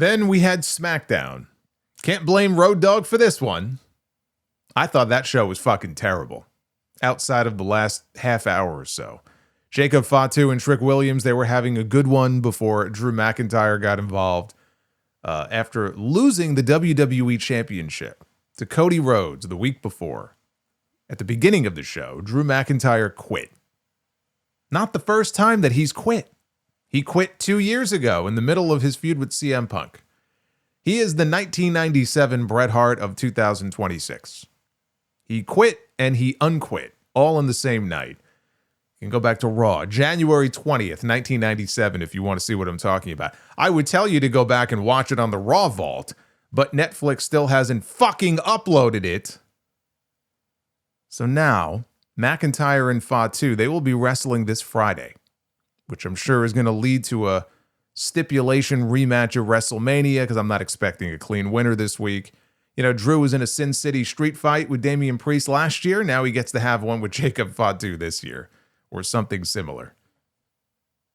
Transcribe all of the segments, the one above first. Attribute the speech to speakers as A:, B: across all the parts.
A: Then we had Smackdown. Can't blame Road Dogg for this one. I thought that show was fucking terrible. Outside of the last half hour or so. Jacob Fatu and Trick Williams, they were having a good one before Drew McIntyre got involved. After losing the WWE Championship to Cody Rhodes the week before, at the beginning of the show, Drew McIntyre quit. Not the first time that he's quit. He quit 2 years ago in the middle of his feud with CM Punk. He is the 1997 Bret Hart of 2026. He quit and he unquit, all in the same night. You can go back to Raw, January 20th, 1997, if you want to see what I'm talking about. I would tell you to go back and watch it on the Raw Vault, but Netflix still hasn't fucking uploaded it. So now, McIntyre and Fatu, they will be wrestling this Friday, which I'm sure is going to lead to a stipulation rematch of WrestleMania, because I'm not expecting a clean winner this week. You know, Drew was in a Sin City street fight with Damian Priest last year. Now he gets to have one with Jacob Fatu this year, or something similar.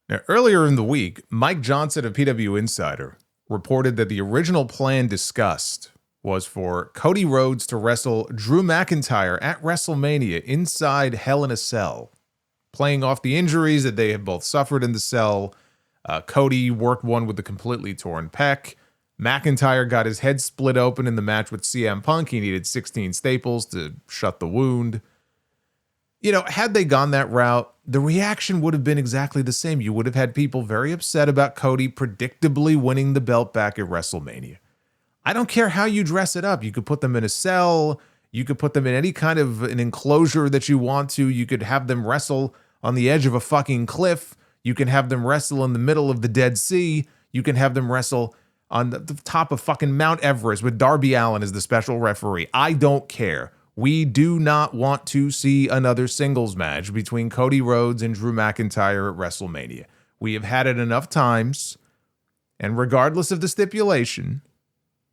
A: Now, earlier in the week, Mike Johnson of PW Insider reported that the original plan discussed was for Cody Rhodes to wrestle Drew McIntyre at WrestleMania inside Hell in a Cell, playing off the injuries that they have both suffered in the cell. Cody worked one with a completely torn pec. McIntyre got his head split open in the match with CM Punk. He needed 16 staples to shut the wound. You know, had they gone that route, the reaction would have been exactly the same. You would have had people very upset about Cody predictably winning the belt back at WrestleMania. I don't care how you dress it up. You could put them in a cell. You could put them in any kind of an enclosure that you want to. You could have them wrestle on the edge of a fucking cliff. You can have them wrestle in the middle of the Dead Sea. You can have them wrestle on the top of fucking Mount Everest with Darby Allin as the special referee. I don't care. We do not want to see another singles match between Cody Rhodes and Drew McIntyre at WrestleMania. We have had it enough times, and regardless of the stipulation,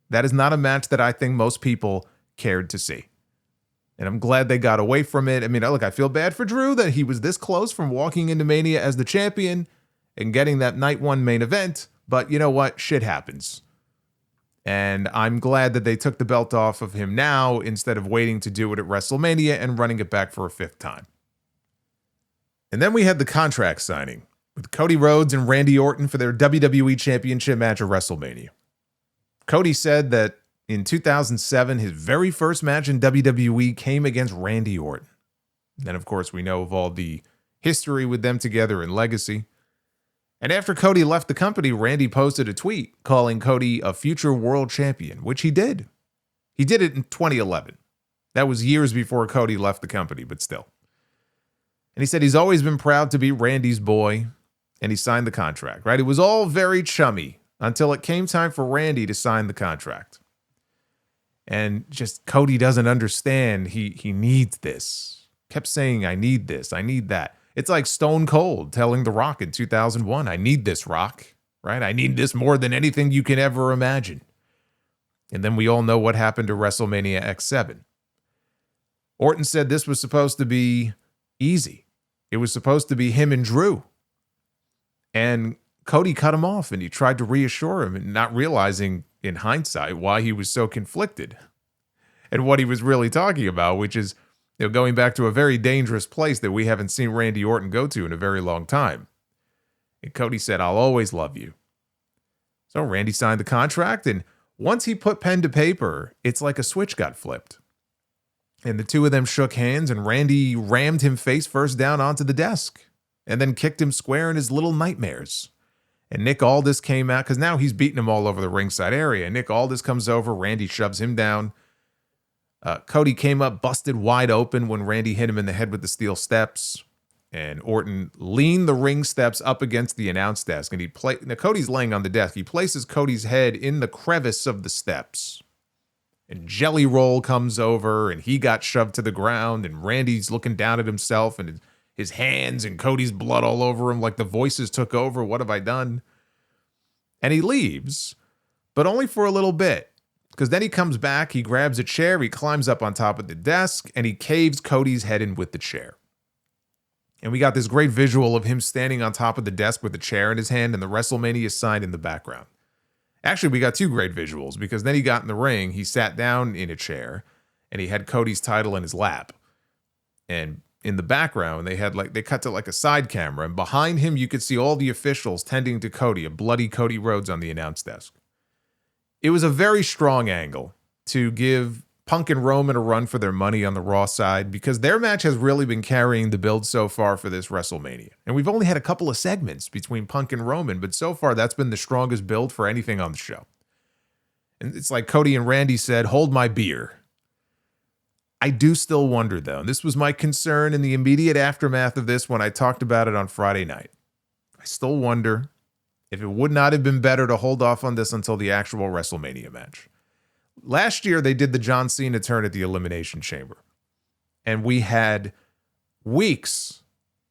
A: that is not a match that I think most people cared to see. And I'm glad they got away from it. I mean, look, I feel bad for Drew that he was this close from walking into Mania as the champion and getting that night one main event. But you know what? Shit happens. And I'm glad that they took the belt off of him now instead of waiting to do it at WrestleMania and running it back for a fifth time. And then we had the contract signing with Cody Rhodes and Randy Orton for their WWE Championship match at WrestleMania. Cody said that in 2007, his very first match in WWE came against Randy Orton. Then, of course, we know of all the history with them together in Legacy. And after Cody left the company, Randy posted a tweet calling Cody a future world champion, which he did. He did it in 2011. That was years before Cody left the company, but still. And he said he's always been proud to be Randy's boy, and he signed the contract, right? It was all very chummy until it came time for Randy to sign the contract. And just Cody doesn't understand. He needs this. Kept saying, I need this, I need that. It's like Stone Cold telling The Rock in 2001, I need this, Rock, right? I need this more than anything you can ever imagine. And then we all know what happened to WrestleMania X7. Orton said this was supposed to be easy. It was supposed to be him and Drew. And Cody cut him off, and he tried to reassure him, and not realizing in hindsight why he was so conflicted and what he was really talking about, which is, you know, going back to a very dangerous place that we haven't seen Randy Orton go to in a very long time. And Cody said, I'll always love you. So Randy signed the contract, and once he put pen to paper, it's like a switch got flipped. And the two of them shook hands, and Randy rammed him face first down onto the desk and then kicked him square in his little nightmares. And Nick Aldis came out, because now he's beating him all over the ringside area. Nick Aldis comes over, Randy shoves him down. Cody came up, busted wide open when Randy hit him in the head with the steel steps. And Orton leaned the ring steps up against the announce desk. And now Cody's laying on the desk. He places Cody's head in the crevice of the steps. And Jelly Roll comes over, and he got shoved to the ground. And Randy's looking down at himself, and his hands and Cody's blood all over him like the voices took over. What have I done? And he leaves, but only for a little bit. Because then he comes back, he grabs a chair, he climbs up on top of the desk, and he caves Cody's head in with the chair. And we got this great visual of him standing on top of the desk with a chair in his hand and the WrestleMania sign in the background. Actually, we got two great visuals because then he got in the ring, he sat down in a chair, and he had Cody's title in his lap. And in the background, they cut to like a side camera, and behind him, you could see all the officials tending to Cody, a bloody Cody Rhodes on the announce desk. It was a very strong angle to give Punk and Roman a run for their money on the Raw side because their match has really been carrying the build so far for this WrestleMania. And we've only had a couple of segments between Punk and Roman, but so far that's been the strongest build for anything on the show. And it's like Cody and Randy said, hold my beer. I do still wonder, though, and this was my concern in the immediate aftermath of this when I talked about it on Friday night. I still wonder if it would not have been better to hold off on this until the actual WrestleMania match. Last year, they did the John Cena turn at the Elimination Chamber. And we had weeks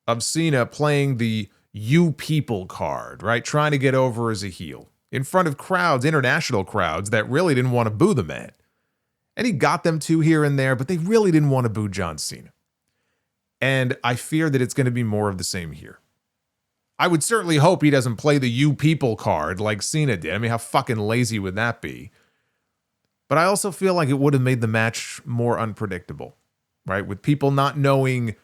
A: of Cena playing the you people card, right? Trying to get over as a heel in front of crowds, international crowds, that really didn't want to boo the man. And he got them to here and there, but they really didn't want to boo John Cena. And I fear that it's going to be more of the same here. I would certainly hope he doesn't play the you people card like Cena did. I mean, how fucking lazy would that be? But I also feel like it would have made the match more unpredictable, right? With people not knowing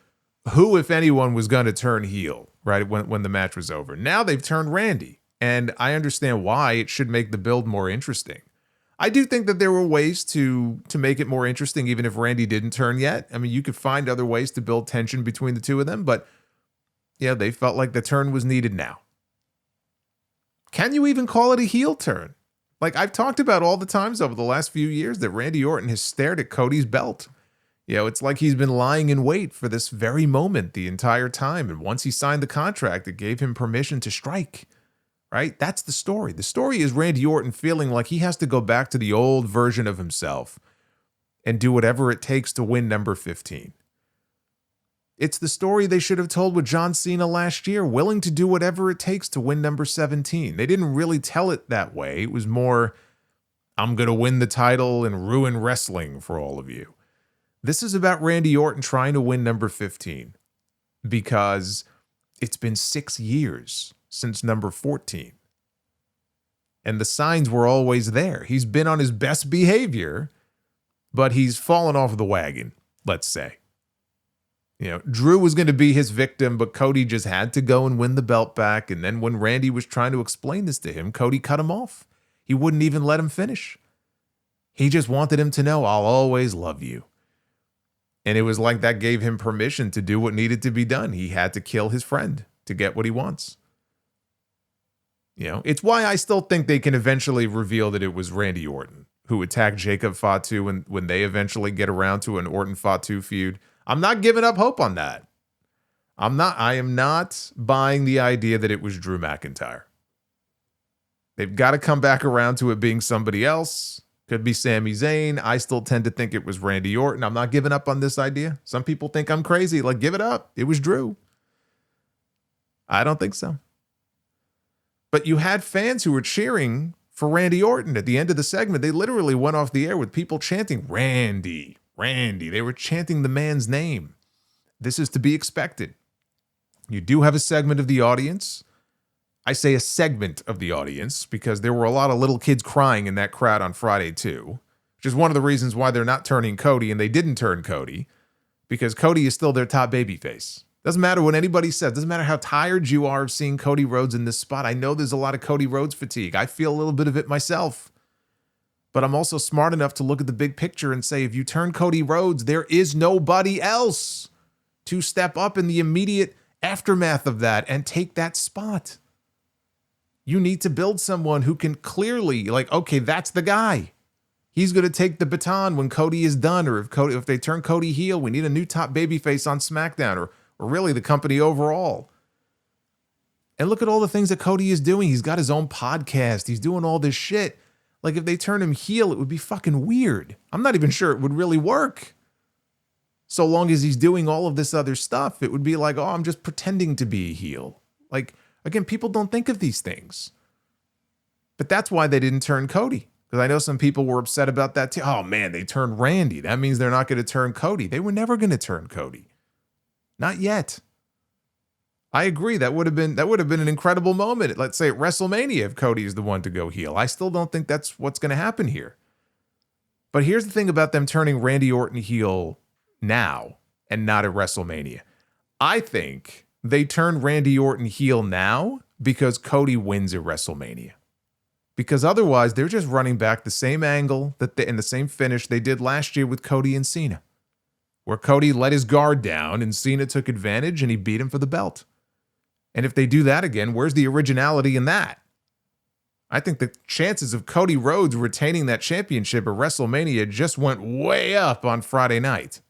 A: who, if anyone, was going to turn heel, right? When the match was over. Now they've turned Randy, and I understand why it should make the build more interesting. I do think that there were ways to make it more interesting, even if Randy didn't turn yet. I mean, you could find other ways to build tension between the two of them, but yeah, they felt like the turn was needed now. Can you even call it a heel turn? Like I've talked about all the times over the last few years that Randy Orton has stared at Cody's belt. You know, it's like he's been lying in wait for this very moment the entire time. And once he signed the contract, it gave him permission to strike, right? That's the story. The story is Randy Orton feeling like he has to go back to the old version of himself and do whatever it takes to win number 15. It's the story they should have told with John Cena last year, willing to do whatever it takes to win number 17. They didn't really tell it that way. It was more, I'm going to win the title and ruin wrestling for all of you. This is about Randy Orton trying to win number 15 because it's been 6 years since number 14. And the signs were always there. He's been on his best behavior, but he's fallen off the wagon, let's say. You know, Drew was going to be his victim, but Cody just had to go and win the belt back. And then when Randy was trying to explain this to him, Cody cut him off. He wouldn't even let him finish. He just wanted him to know, I'll always love you. And it was like that gave him permission to do what needed to be done. He had to kill his friend to get what he wants. You know, it's why I still think they can eventually reveal that it was Randy Orton who attacked Jacob Fatu when they eventually get around to an Orton-Fatu feud. I'm not giving up hope on that. I am not buying the idea that it was Drew McIntyre. They've got to come back around to it being somebody else. Could be Sami Zayn. I still tend to think it was Randy Orton. I'm not giving up on this idea. Some people think I'm crazy. Like, give it up. It was Drew. I don't think so. But you had fans who were cheering for Randy Orton at the end of the segment. They literally went off the air with people chanting, Randy, Randy. They were chanting the man's name. This is to be expected. You do have a segment of the audience. I say a segment of the audience because there were a lot of little kids crying in that crowd on Friday too, which is one of the reasons why they're not turning Cody, and they didn't turn Cody because Cody is still their top babyface. Doesn't matter what anybody says. Doesn't matter how tired you are of seeing Cody Rhodes in this spot. I know there's a lot of Cody Rhodes fatigue. I feel a little bit of it myself. But I'm also smart enough to look at the big picture and say, if you turn Cody Rhodes, there is nobody else to step up in the immediate aftermath of that and take that spot. You need to build someone who can clearly, like, okay, that's the guy. He's going to take the baton when Cody is done, or if they turn Cody heel, we need a new top babyface on Smackdown, or really the company overall. And look at all the things that Cody is doing. He's got his own podcast. He's doing all this shit. Like, if they turn him heel, it would be fucking weird. I'm not even sure it would really work. So long as he's doing all of this other stuff, it would be like, oh, I'm just pretending to be a heel. Like, again, people don't think of these things. But that's why they didn't turn Cody. Because I know some people were upset about that too. Oh, man, they turned Randy. That means they're not going to turn Cody. They were never going to turn Cody. Not yet. I agree. That would have been an incredible moment. Let's say at WrestleMania if Cody is the one to go heel. I still don't think that's what's going to happen here. But here's the thing about them turning Randy Orton heel now and not at WrestleMania. I think they turn Randy Orton heel now because Cody wins at WrestleMania. Because otherwise, they're just running back the same angle and the same finish they did last year with Cody and Cena, where Cody let his guard down and Cena took advantage and he beat him for the belt. And if they do that again, where's the originality in that? I think the chances of Cody Rhodes retaining that championship at WrestleMania just went way up on Friday night.